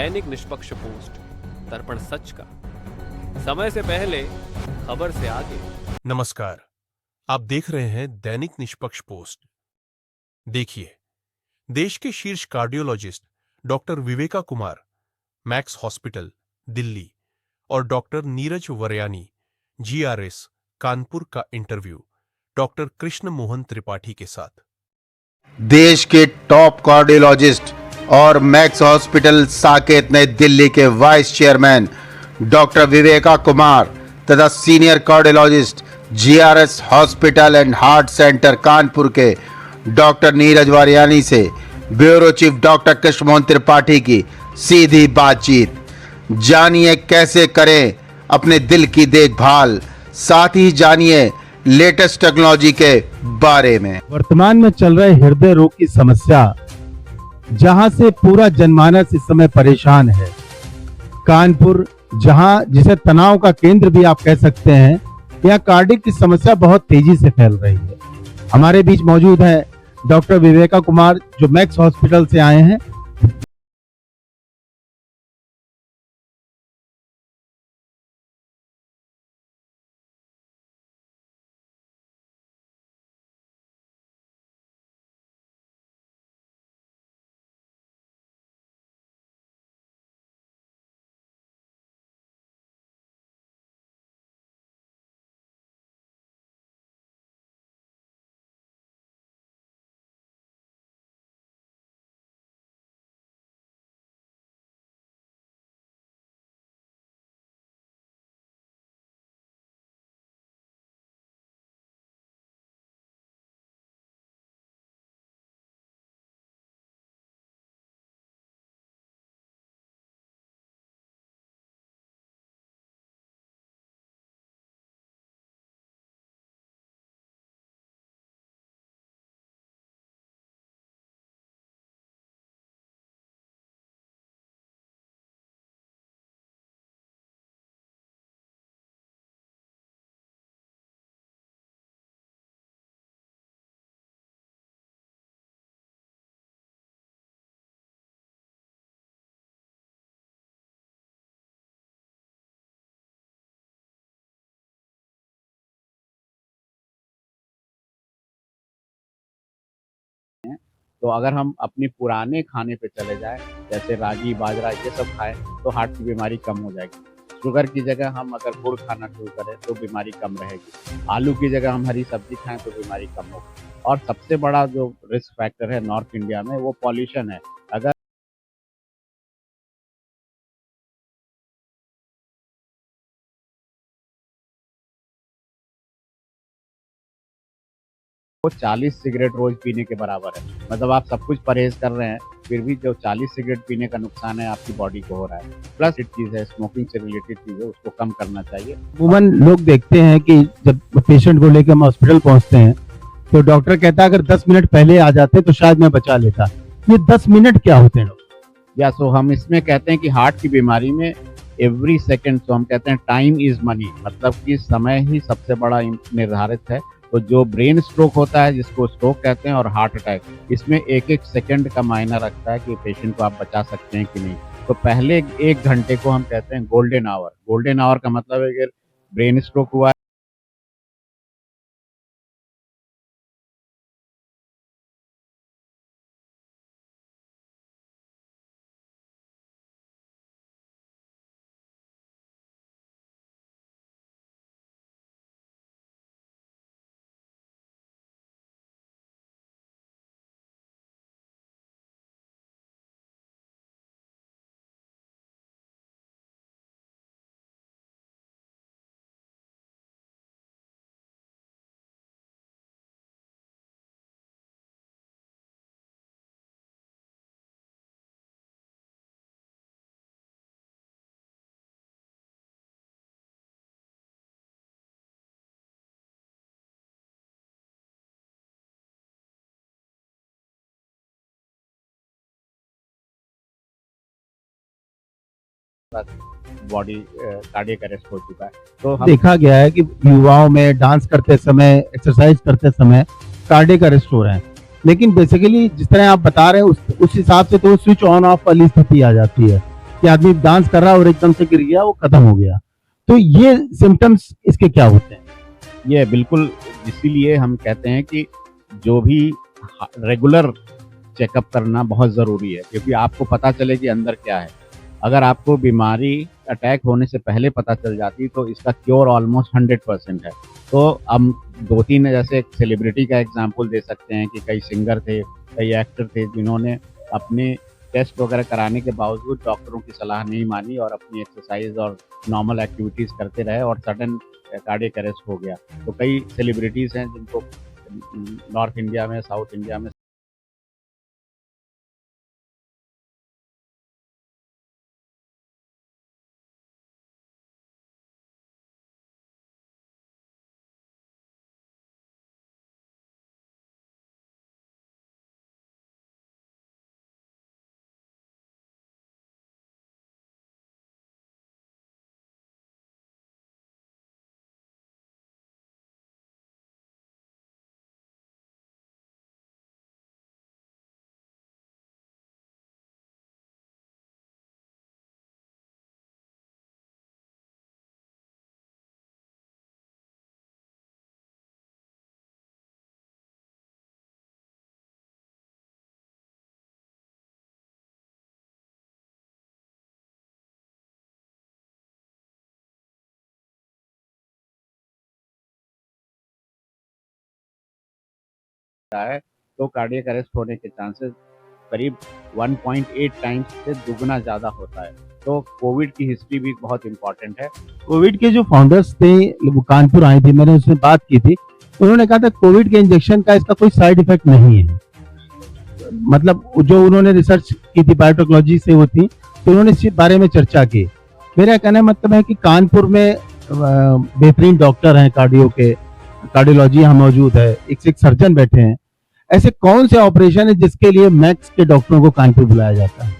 दैनिक निष्पक्ष पोस्ट, दर्पण सच का, समय से पहले, खबर से आगे। नमस्कार, आप देख रहे हैं दैनिक निष्पक्ष पोस्ट। देखिए, देश के शीर्ष cardiologist doctor Viveka Kumar, Max Hospital, Delhi और डॉक्टर नीरज वरयानी, जीआरएस, कानपुर का इंटरव्यू डॉक्टर कृष्ण मोहन त्रिपाठी के साथ। देश के टॉप कार्डियोलॉजिस्ट और मैक्स हॉस्पिटल साकेत नई दिल्ली के vice chairman doctor Viveka Kumar तथा senior cardiologist GRS Hospital and Heart Centre Kanpur के डॉक्टर नीरज वारियानी से bureau chief doctor Krishna Mohan Tripathi की सीधी बातचीत। जानिए कैसे करें अपने दिल की देखभाल, साथ ही जानिए लेटेस्ट टेक्नोलॉजी के बारे में। वर्तमान में चल रहे हृदय रोग की समस्या, जहां से पूरा जनमानस इस समय परेशान है, कानपुर, जहां जिसे तनाव का केंद्र भी आप कह सकते हैं, यह कार्डियक की समस्या बहुत तेजी से फैल रही है। हमारे बीच मौजूद है डॉक्टर विवेका कुमार, जो मैक्स हॉस्पिटल से आए हैं। तो अगर हम अपने पुराने खाने पे चले जाएं, जैसे रागी, बाजरा, ये सब खाएं, तो हार्ट की बीमारी कम हो जाएगी। शुगर की जगह हम अगर गुड़ खाना शुरू करें तो बीमारी कम रहेगी। आलू की जगह हम हरी सब्जी खाएं तो बीमारी कम होगी। और सबसे बड़ा जो रिस्क फैक्टर है नॉर्थ इंडिया में, वो पॉल्यूशन है। अगर वो 40 सिगरेट रोज पीने के बराबर है, मतलब आप सब कुछ परहेज कर रहे हैं, फिर भी जो 40 सिगरेट पीने का नुकसान है आपकी बॉडी को हो रहा है। प्लस एक चीज है, स्मोकिंग से रिलेटेड चीज है, उसको कम करना चाहिए। अमूमन लोग देखते हैं कि जब पेशेंट को लेकर हम हॉस्पिटल पहुंचते हैं तो डॉक्टर कहता है अगर 10 मिनट पहले आ जाते तो शायद मैं बचा लेता। ये 10 मिनट क्या होते हैं? या सो हम इसमें कहते हैं कि हार्ट की बीमारी में एवरी सेकेंड, तो हम कहते हैं टाइम इज मनी, मतलब कि समय ही सबसे बड़ा निर्धारित है। तो जो ब्रेन स्ट्रोक होता है, जिसको स्ट्रोक कहते हैं, और हार्ट अटैक, इसमें एक एक सेकंड का मायना रखता है कि पेशेंट को आप बचा सकते हैं कि नहीं। तो पहले 1 घंटे को हम कहते हैं गोल्डन आवर। गोल्डन आवर का मतलब है कि ब्रेन स्ट्रोक हुआ बॉडी कार्डियक अरेस्ट हो चुका है। तो हम देखा गया है कि युवाओं में डांस करते समय, एक्सरसाइज करते समय कार्डियक अरेस्ट हो रहे हैं, लेकिन बेसिकली जिस तरह आप बता रहे हैं उस हिसाब से तो स्विच ऑन ऑफ वाली स्थिति आ जाती है। कि आदमी डांस कर रहा और एकदम से गिर गया, वो खत्म हो गया। तो ये सिम्टम्स इसके क्या होते हैं? ये बिल्कुल, इसीलिए हम कहते हैं कि जो भी रेगुलर चेकअप करना बहुत ज़रूरी है, क्योंकि आपको पता चले कि अंदर क्या है। अगर आपको बीमारी अटैक होने से पहले पता चल जाती तो इसका क्योर ऑलमोस्ट 100% है। तो हम 2-3 जैसे सेलिब्रिटी का एग्जांपल दे सकते हैं कि कई सिंगर थे, कई एक्टर थे जिन्होंने अपने टेस्ट वगैरह कराने के बावजूद डॉक्टरों की सलाह नहीं मानी और अपनी एक्सरसाइज और नॉर्मल एक्टिविटीज़ करते रहे और सडन कार्डियक अरेस्ट हो गया। तो कई सेलिब्रिटीज़ हैं जिनको नॉर्थ इंडिया में, साउथ इंडिया में है तो कार्डियक अरेस्ट होने के चांसेस करीब 1.8 टाइम्स से दुगना ज़्यादा होता है। तो कोविड की हिस्ट्री भी बहुत इम्पोर्टेंट है। कोविड के जो फाउंडर्स थे वो कानपुर आए थे, मैंने उससे बात की थी, उन्होंने कहा था कोविड के इंजेक्शन का इसका कोई साइड इफेक्ट नहीं है। मतलब जो उन्होंने रिसर्च की थी बायोटेक्नोलॉजी से वो थी, तो उन्होंने इस बारे में चर्चा की। मेरा कहना मतलब है कि कानपुर में बेहतरीन डॉक्टर हैं, कार्डियोलॉजी यहाँ मौजूद है, एक सर्जन बैठे हैं। ऐसे कौन से ऑपरेशन है जिसके लिए मैक्स के डॉक्टरों को कानपुर बुलाया जाता है?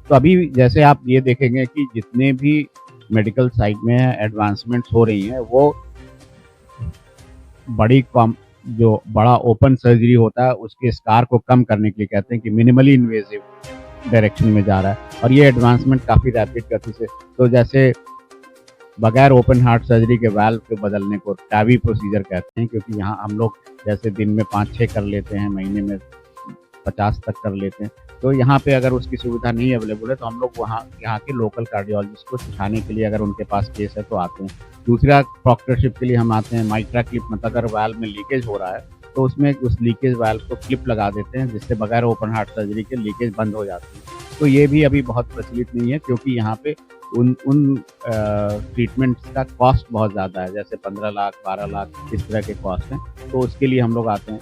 तो अभी जैसे आप ये देखेंगे कि जितने भी मेडिकल साइड में एडवांसमेंट्स हो रही हैं वो जो बड़ा ओपन सर्जरी होता है उसके स्कार को कम करने के लिए कहते हैं कि मिनिमली इन्वेजिव डायरेक्शन में जा रहा है। और ये एडवांसमेंट काफ़ी रैपिड गति से, तो जैसे बगैर ओपन हार्ट सर्जरी के वाल्व को बदलने को टावी प्रोसीजर कहते हैं, क्योंकि यहाँ हम लोग जैसे दिन में 5-6 कर लेते हैं, महीने में 50 तक कर लेते हैं। तो यहाँ पे अगर उसकी सुविधा नहीं अवेलेबल है तो हम लोग यहाँ के लोकल कार्डियोलॉजिस्ट को सिखाने के लिए अगर उनके पास केस है तो आते हैं। दूसरा, प्रॉक्टरशिप के लिए हम आते हैं। माइट्रा क्लिप, मतलब अगर वाल्व में लीकेज हो रहा है तो उसमें उस लीकेज वाल्व को क्लिप लगा देते हैं, जिससे बगैर ओपन हार्ट सर्जरी के लीकेज बंद हो जाती है। तो ये भी अभी बहुत प्रचलित नहीं है, क्योंकि यहाँ पे उन ट्रीटमेंट्स का कॉस्ट बहुत ज़्यादा है, जैसे 15 लाख 12 लाख इस तरह के कॉस्ट हैं। तो उसके लिए हम लोग आते हैं।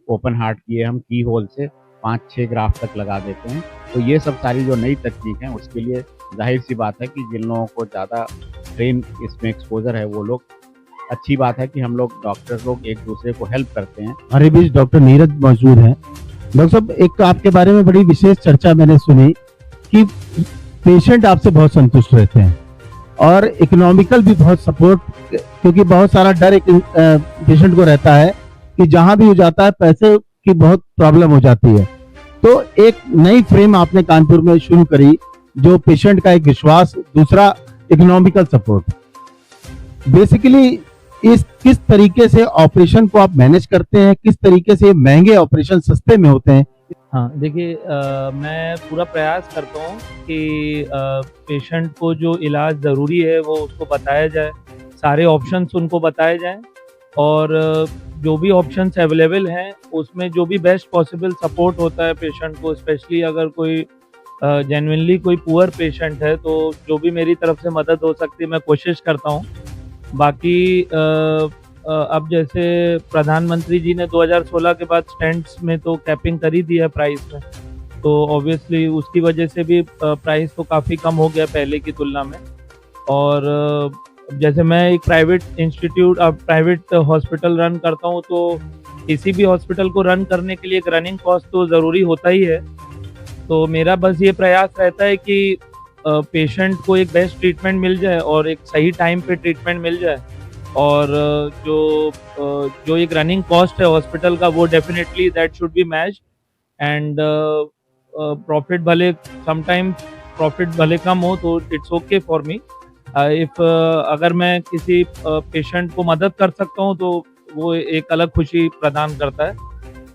ओपन हार्ट किए हम की होल से 5-6 ग्राफ तक लगा देते हैं। तो ये सब सारी जो नई तकनीक है उसके लिए जाहिर सी बात है कि जिन लोगों को ज़्यादा ट्रेन इसमें एक्सपोजर है वो लोग, अच्छी बात है कि हम लोग डॉक्टर लोग एक दूसरे को हेल्प करते हैं। हमारे बीच डॉक्टर नीरज मौजूद हैं। डॉक्टर साहब, एक आपके बारे में बड़ी विशेष चर्चा मैंने सुनी कि पेशेंट आपसे बहुत संतुष्ट रहते हैं और इकोनॉमिकल भी बहुत सपोर्ट, क्योंकि बहुत सारा डर एक पेशेंट को रहता है कि जहां भी हो जाता है पैसे की बहुत प्रॉब्लम हो जाती है। तो एक नई फ्रेम आपने कानपुर में शुरू करी, जो पेशेंट का एक विश्वास, दूसरा इकोनॉमिकल सपोर्ट। बेसिकली किस तरीके से ऑपरेशन को आप मैनेज करते हैं, किस तरीके से महंगे ऑपरेशन सस्ते में होते हैं, हाँ, देखिए मैं पूरा प्रयास करता हूँ कि पेशेंट को जो इलाज ज़रूरी है वो उसको बताया जाए, सारे ऑप्शंस उनको बताए जाएँ और जो भी ऑप्शंस अवेलेबल हैं उसमें जो भी बेस्ट पॉसिबल सपोर्ट होता है पेशेंट को, स्पेशली अगर कोई जेन्युइनली कोई पुअर पेशेंट है तो जो भी मेरी तरफ से मदद हो सकती है मैं कोशिश करता हूँ। बाकी अब जैसे प्रधानमंत्री जी ने 2016 के बाद स्टेंट्स में तो कैपिंग कर ही दी है प्राइस में, तो ऑब्वियसली उसकी वजह से भी प्राइस तो काफ़ी कम हो गया पहले की तुलना में। और जैसे मैं एक प्राइवेट हॉस्पिटल रन करता हूँ, तो किसी भी हॉस्पिटल को रन करने के लिए एक रनिंग कॉस्ट तो ज़रूरी होता ही है। तो मेरा बस ये प्रयास रहता है कि पेशेंट को एक बेस्ट ट्रीटमेंट मिल जाए और एक सही टाइम पे ट्रीटमेंट मिल जाए और जो एक रनिंग कॉस्ट है हॉस्पिटल का वो definitely that should be matched and profit भले कम हो तो it's okay for me. If अगर मैं किसी पेशेंट को मदद कर सकता हूँ तो वो एक अलग खुशी प्रदान करता है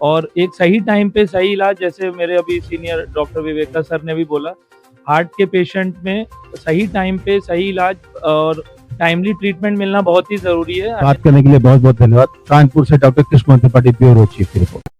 और एक सही टाइम पे सही इलाज, जैसे मेरे अभी सीनियर डॉक्टर विवेका सर ने भी बोला, हार्ट के पेशेंट में सही टाइम पे सही इलाज और टाइमली ट्रीटमेंट मिलना बहुत ही जरूरी है। बात करने के लिए बहुत बहुत धन्यवाद। कानपुर से doctor Krishna Tripathi, bureau chief की रिपोर्ट।